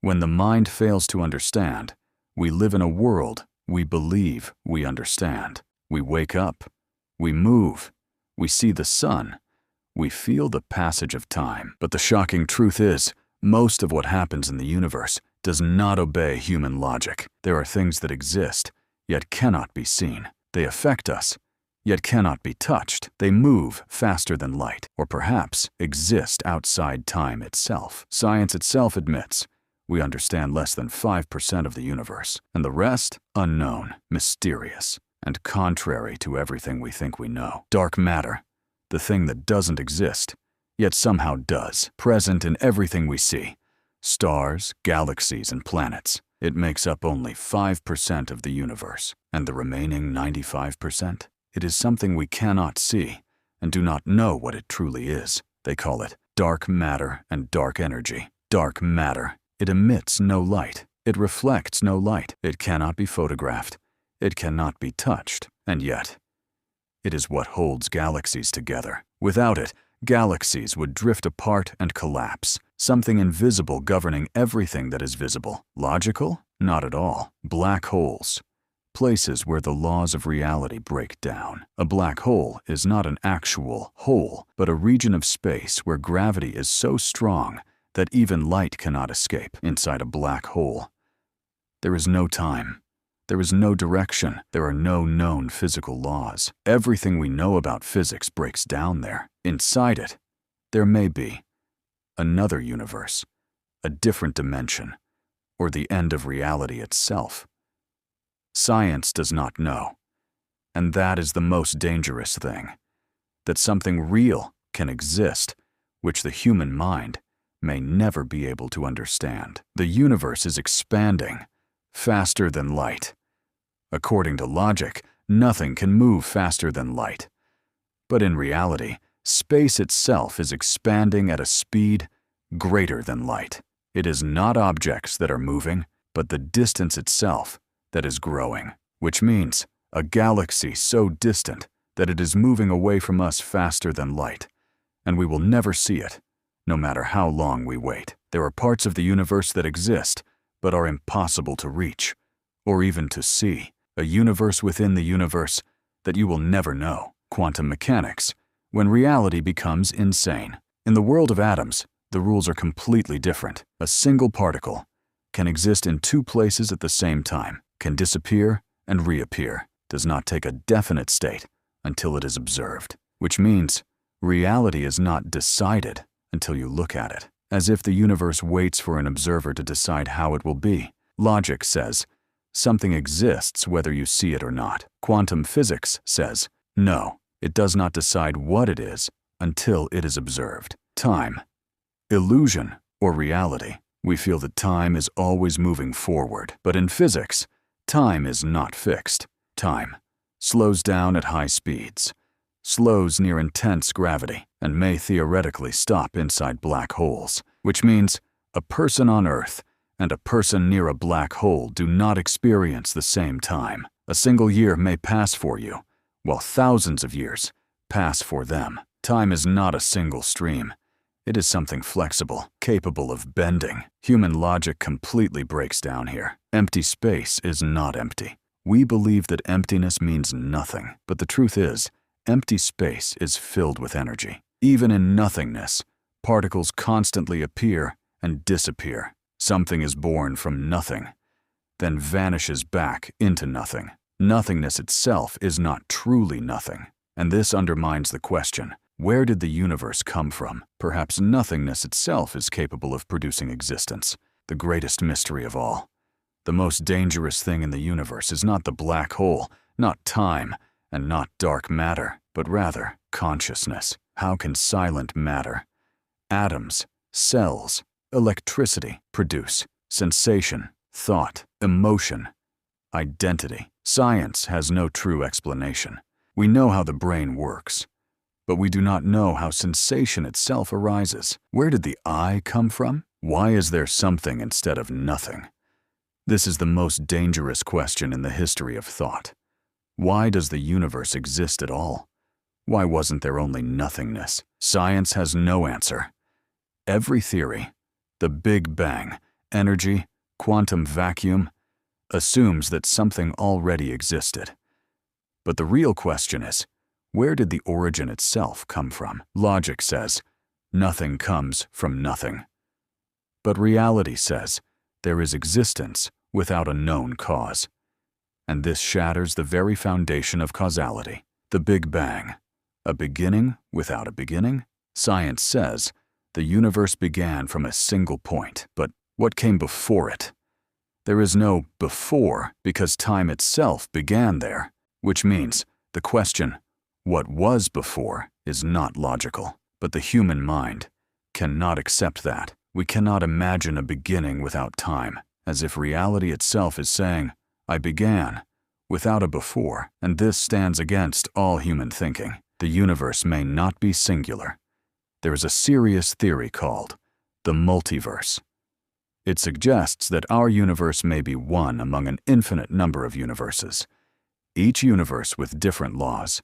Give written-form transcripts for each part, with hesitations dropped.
When the mind fails to understand, we live in a world we believe we understand. We wake up, we move, we see the sun, we feel the passage of time. But the shocking truth is, most of what happens in the universe does not obey human logic. There are things that exist, yet cannot be seen. They affect us, yet cannot be touched. They move faster than light, or perhaps exist outside time itself. Science itself admits we understand less than 5% of the universe, and the rest, unknown, mysterious, and contrary to everything we think we know. Dark matter, the thing that doesn't exist, yet somehow does, present in everything we see. Stars, galaxies, and planets. It makes up only 5% of the universe, and the remaining 95%? It is something we cannot see and do not know what it truly is. They call it dark matter and dark energy. Dark matter. It emits no light. It reflects no light. It cannot be photographed. It cannot be touched. And yet, it is what holds galaxies together. Without it, galaxies would drift apart and collapse. Something invisible governing everything that is visible. Logical? Not at all. Black holes. Places where the laws of reality break down. A black hole is not an actual hole, but a region of space where gravity is so strong that even light cannot escape. Inside a black hole, there is no time. There is no direction. There are no known physical laws. Everything we know about physics breaks down there. Inside it, there may be another universe, a different dimension, or the end of reality itself. Science does not know, and that is the most dangerous thing, that something real can exist, which the human mind may never be able to understand. The universe is expanding faster than light. According to logic, nothing can move faster than light. But in reality, space itself is expanding at a speed greater than light. It is not objects that are moving, but the distance itself that is growing, which means a galaxy so distant that it is moving away from us faster than light, and we will never see it, no matter how long we wait. There are parts of the universe that exist, but are impossible to reach, or even to see. A universe within the universe that you will never know. Quantum mechanics, when reality becomes insane. In the world of atoms, the rules are completely different. A single particle can exist in two places at the same time, can disappear and reappear, does not take a definite state until it is observed, which means reality is not decided until you look at it, as if the universe waits for an observer to decide how it will be. Logic says something exists whether you see it or not. Quantum physics says no, it does not decide what it is until it is observed. Time, illusion, or reality. We feel that time is always moving forward, but in physics, time is not fixed. Time slows down at high speeds, slows near intense gravity, and may theoretically stop inside black holes, which means a person on Earth and a person near a black hole do not experience the same time. A single year may pass for you, while thousands of years pass for them. Time is not a single stream. It is something flexible, capable of bending. Human logic completely breaks down here. Empty space is not empty. We believe that emptiness means nothing, but the truth is, empty space is filled with energy. Even in nothingness, particles constantly appear and disappear. Something is born from nothing, then vanishes back into nothing. Nothingness itself is not truly nothing, and this undermines the question, where did the universe come from? Perhaps nothingness itself is capable of producing existence, the greatest mystery of all. The most dangerous thing in the universe is not the black hole, not time, and not dark matter, but rather consciousness. How can silent matter, atoms, cells, electricity produce sensation, thought, emotion, identity? Science has no true explanation. We know how the brain works, but we do not know how sensation itself arises. Where did the eye come from? Why is there something instead of nothing? This is the most dangerous question in the history of thought. Why does the universe exist at all? Why wasn't there only nothingness? Science has no answer. Every theory, the Big Bang, energy, quantum vacuum, assumes that something already existed. But the real question is, where did the origin itself come from? Logic says, nothing comes from nothing. But reality says, there is existence without a known cause. And this shatters the very foundation of causality. The Big Bang. A beginning without a beginning? Science says, the universe began from a single point, but what came before it? There is no before because time itself began there, which means the question, what was before, is not logical. But the human mind cannot accept that. We cannot imagine a beginning without time, as if reality itself is saying, I began, without a before, and this stands against all human thinking. The universe may not be singular. There is a serious theory called the multiverse. It suggests that our universe may be one among an infinite number of universes, each universe with different laws,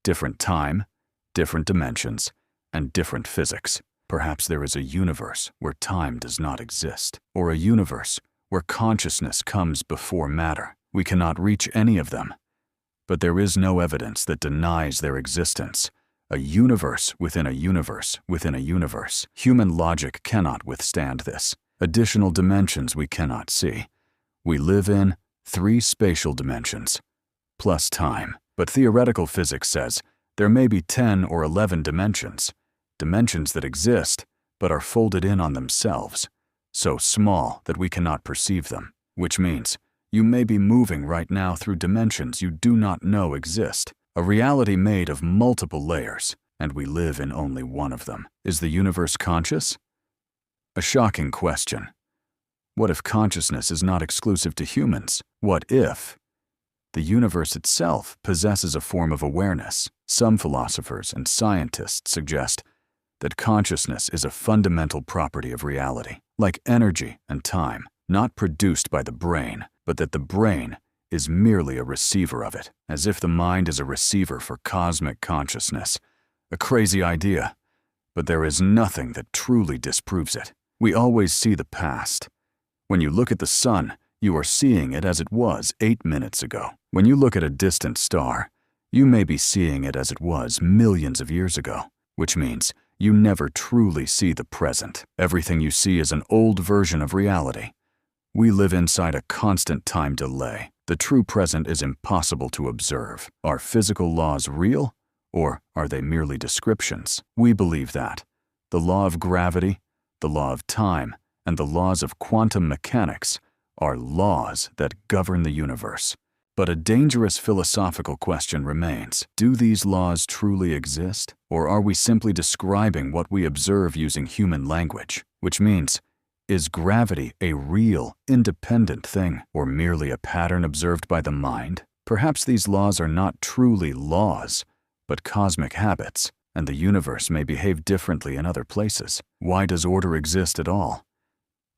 different time, different dimensions, and different physics. Perhaps there is a universe where time does not exist, or a universe where consciousness comes before matter. We cannot reach any of them, but there is no evidence that denies their existence. A universe within a universe within a universe. Human logic cannot withstand this. Additional dimensions we cannot see. We live in 3 spatial dimensions, plus time. But theoretical physics says there may be 10 or 11 dimensions that exist but are folded in on themselves, so small that we cannot perceive them, which means you may be moving right now through dimensions you do not know exist, a reality made of multiple layers, and we live in only one of them. Is the universe conscious? A shocking question. What if consciousness is not exclusive to humans? What if the universe itself possesses a form of awareness? Some philosophers and scientists suggest that consciousness is a fundamental property of reality, like energy and time, not produced by the brain, but that the brain is merely a receiver of it, as if the mind is a receiver for cosmic consciousness. A crazy idea, but there is nothing that truly disproves it. We always see the past. When you look at the sun, you are seeing it as it was 8 minutes ago. When you look at a distant star, you may be seeing it as it was millions of years ago, which means you never truly see the present. Everything you see is an old version of reality. We live inside a constant time delay. The true present is impossible to observe. Are physical laws real, or are they merely descriptions? We believe that the law of gravity, the law of time, and the laws of quantum mechanics are laws that govern the universe. But a dangerous philosophical question remains. Do these laws truly exist, or are we simply describing what we observe using human language? Which means, is gravity a real, independent thing, or merely a pattern observed by the mind? Perhaps these laws are not truly laws, but cosmic habits, and the universe may behave differently in other places. Why does order exist at all?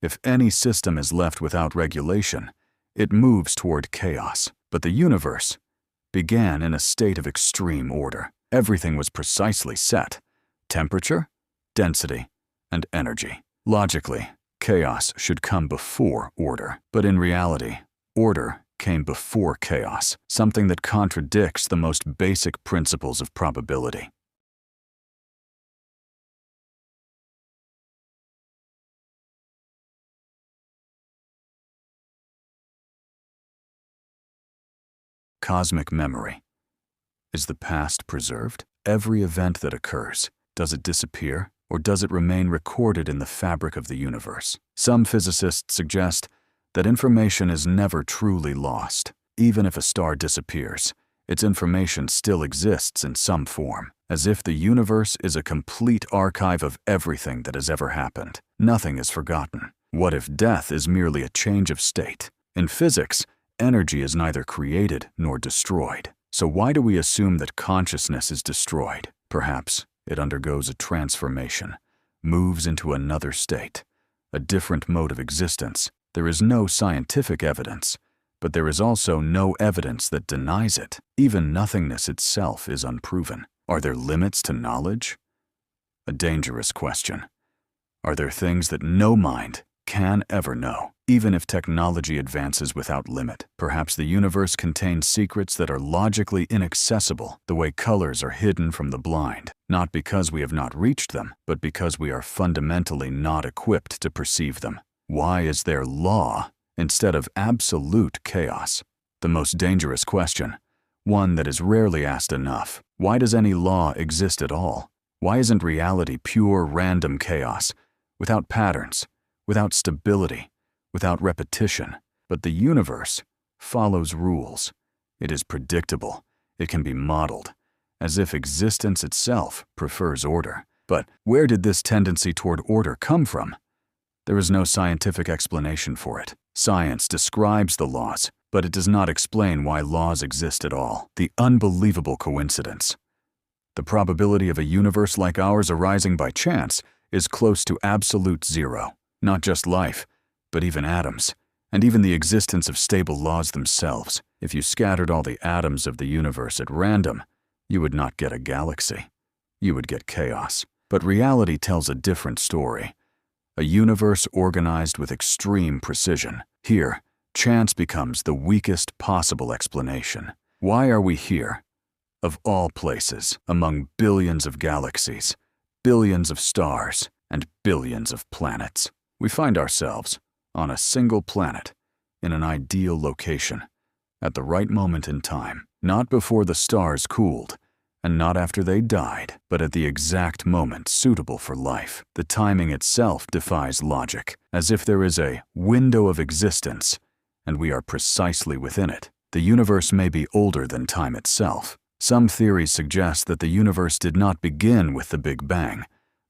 If any system is left without regulation, it moves toward chaos. But the universe began in a state of extreme order. Everything was precisely set: temperature, density, and energy. Logically, chaos should come before order. But in reality, order came before chaos, something that contradicts the most basic principles of probability. Cosmic memory. Is the past preserved? Every event that occurs, does it disappear, or does it remain recorded in the fabric of the universe? Some physicists suggest that information is never truly lost. Even if a star disappears, its information still exists in some form, as if the universe is a complete archive of everything that has ever happened. Nothing is forgotten. What if death is merely a change of state? In physics, energy is neither created nor destroyed. So why do we assume that consciousness is destroyed? Perhaps it undergoes a transformation, moves into another state, a different mode of existence. There is no scientific evidence, but there is also no evidence that denies it. Even nothingness itself is unproven. Are there limits to knowledge? A dangerous question. Are there things that no mind can ever know. Even if technology advances without limit, perhaps the universe contains secrets that are logically inaccessible, the way colors are hidden from the blind, not because we have not reached them, but because we are fundamentally not equipped to perceive them. Why is there law instead of absolute chaos? The most dangerous question, one that is rarely asked enough. Why does any law exist at all? Why isn't reality pure random chaos, without patterns, without stability, without repetition? But the universe follows rules. It is predictable. It can be modeled, as if existence itself prefers order. But where did this tendency toward order come from? There is no scientific explanation for it. Science describes the laws, but it does not explain why laws exist at all. The unbelievable coincidence. The probability of a universe like ours arising by chance is close to absolute zero. Not just life, but even atoms, and even the existence of stable laws themselves. If you scattered all the atoms of the universe at random, you would not get a galaxy. You would get chaos. But reality tells a different story. A universe organized with extreme precision. Here, chance becomes the weakest possible explanation. Why are we here? Of all places, among billions of galaxies, billions of stars, and billions of planets, we find ourselves on a single planet, in an ideal location, at the right moment in time, not before the stars cooled, and not after they died, but at the exact moment suitable for life. The timing itself defies logic, as if there is a window of existence, and we are precisely within it. The universe may be older than time itself. Some theories suggest that the universe did not begin with the Big Bang,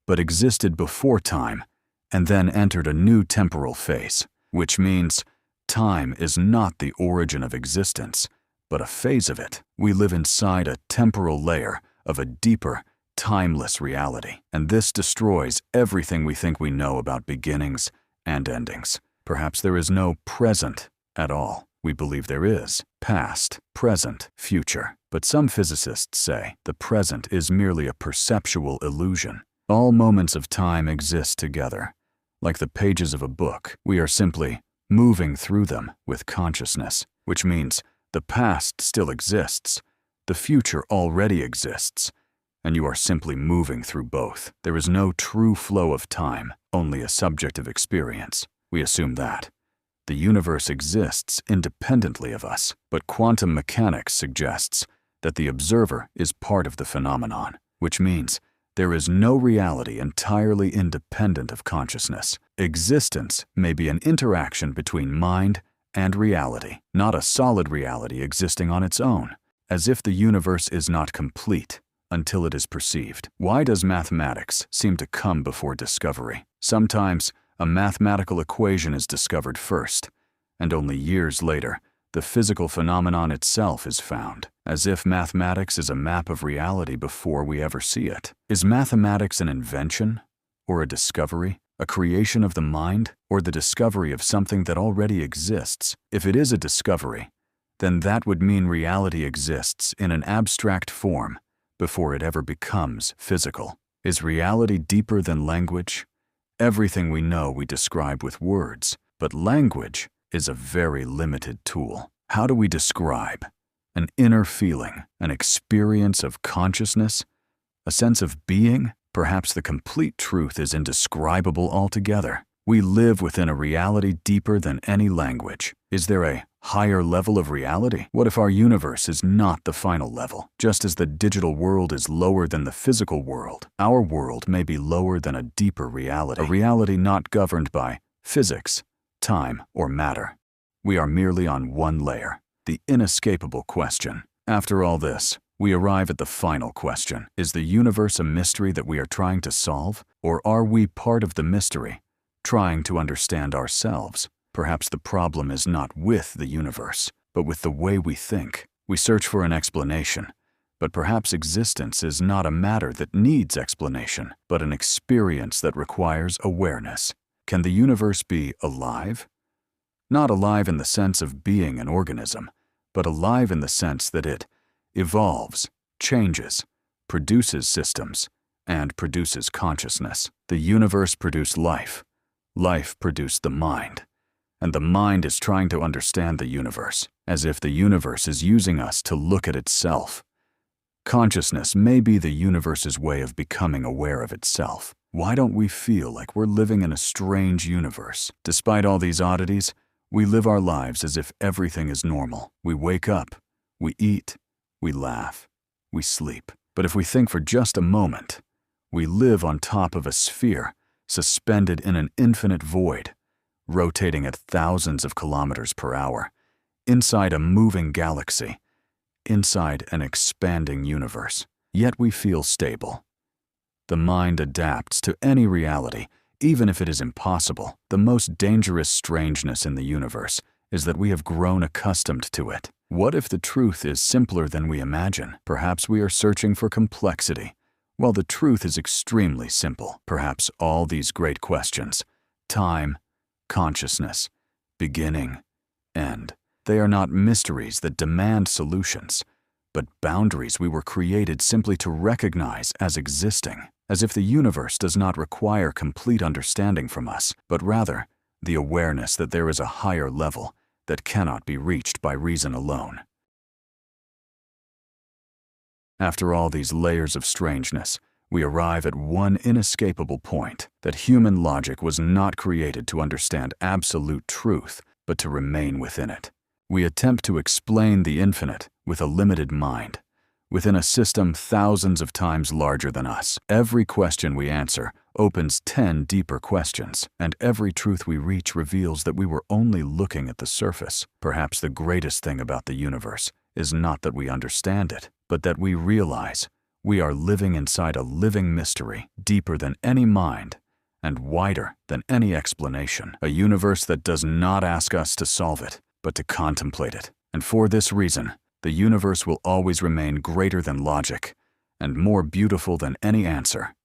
but existed before time, and then entered a new temporal phase, which means time is not the origin of existence, but a phase of it. We live inside a temporal layer of a deeper, timeless reality, and this destroys everything we think we know about beginnings and endings. Perhaps there is no present at all. We believe there is past, present, future. But some physicists say the present is merely a perceptual illusion. All moments of time exist together. Like the pages of a book, we are simply moving through them with consciousness, which means the past still exists, the future already exists, and you are simply moving through both. There is no true flow of time, only a subjective experience. We assume that. The universe exists independently of us, but quantum mechanics suggests that the observer is part of the phenomenon, which means there is no reality entirely independent of consciousness. Existence may be an interaction between mind and reality, not a solid reality existing on its own, as if the universe is not complete until it is perceived. Why does mathematics seem to come before discovery? Sometimes a mathematical equation is discovered first, and only years later, the physical phenomenon itself is found, as if mathematics is a map of reality before we ever see it. Is mathematics an invention, or a discovery, a creation of the mind, or the discovery of something that already exists? If it is a discovery, then that would mean reality exists in an abstract form before it ever becomes physical. Is reality deeper than language? Everything we know we describe with words, but language is a very limited tool. How do we describe an inner feeling, an experience of consciousness, a sense of being? Perhaps the complete truth is indescribable altogether. We live within a reality deeper than any language. Is there a higher level of reality? What if our universe is not the final level? Just as the digital world is lower than the physical world, our world may be lower than a deeper reality, a reality not governed by physics, time, or matter. We are merely on one layer, the inescapable question. After all this, we arrive at the final question. Is the universe a mystery that we are trying to solve, or are we part of the mystery, trying to understand ourselves? Perhaps the problem is not with the universe, but with the way we think. We search for an explanation, but perhaps existence is not a matter that needs explanation, but an experience that requires awareness. Can the universe be alive? Not alive in the sense of being an organism, but alive in the sense that it evolves, changes, produces systems, and produces consciousness. The universe produced life, Life produced the mind, and the mind is trying to understand the universe, as if the universe is using us to look at itself. Consciousness may be the universe's way of becoming aware of itself. Why don't we feel like we're living in a strange universe? Despite all these oddities, we live our lives as if everything is normal. We wake up, we eat, we laugh, we sleep. But if we think for just a moment, we live on top of a sphere, suspended in an infinite void, rotating at thousands of kilometers per hour, inside a moving galaxy, inside an expanding universe. Yet we feel stable. The mind adapts to any reality, even if it is impossible. The most dangerous strangeness in the universe is that we have grown accustomed to it. What if the truth is simpler than we imagine? Perhaps we are searching for complexity, while the truth is extremely simple. Perhaps all these great questions, time, consciousness, beginning, end, they are not mysteries that demand solutions, but boundaries we were created simply to recognize as existing, as if the universe does not require complete understanding from us, but rather the awareness that there is a higher level that cannot be reached by reason alone. After all these layers of strangeness, we arrive at one inescapable point, that human logic was not created to understand absolute truth, but to remain within it. We attempt to explain the infinite with a limited mind, within a system thousands of times larger than us. Every question we answer opens 10 deeper questions, and every truth we reach reveals that we were only looking at the surface. Perhaps the greatest thing about the universe is not that we understand it, but that we realize we are living inside a living mystery, deeper than any mind and wider than any explanation. A universe that does not ask us to solve it, but to contemplate it. And for this reason, the universe will always remain greater than logic and more beautiful than any answer.